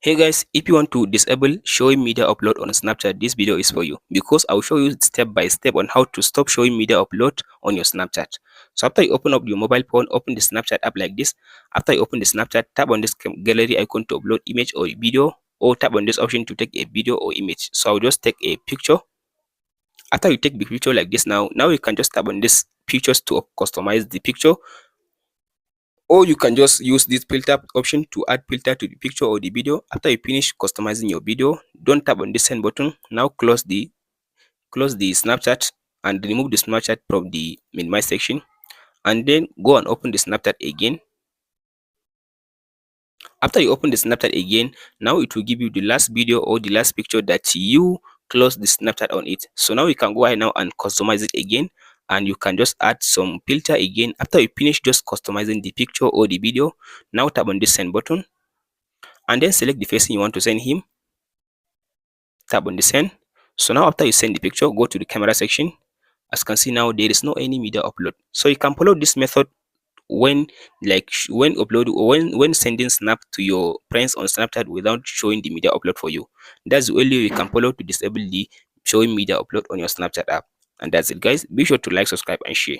Hey guys, if you want to disable showing media upload on Snapchat, this video is for you because I'll show you step by step on how to stop showing media upload on your Snapchat. So after you open up your mobile phone, open the Snapchat app like this. After you open the Snapchat, tap on this gallery icon to upload image or video, or tap on this option to take a video or image. So I'll just take a picture. After you take the picture like this, now you can just tap on this pictures to customize the picture, or you can just use this filter option to add filter to the picture or the video. After you finish customizing your video, don't tap on the send button. Now close the Snapchat and remove the Snapchat from the minimize section, and then go and open the Snapchat again. After you open the Snapchat again, now it will give you the last video or the last picture that you close the Snapchat on it. So now you can go ahead now and customize it again, and you can just add some filter again. After you finish just customizing the picture or the video, now tap on the send button and then select the person you want to send him. Tap on the send. So now after you send the picture, go to the camera section. As you can see now, there is no any media upload. So you can follow this method when when upload or when sending snap to your friends on Snapchat without showing the media upload for you. That's the only way you can follow to disable the showing media upload on your Snapchat app. And that's it guys. Be sure to like, subscribe and share.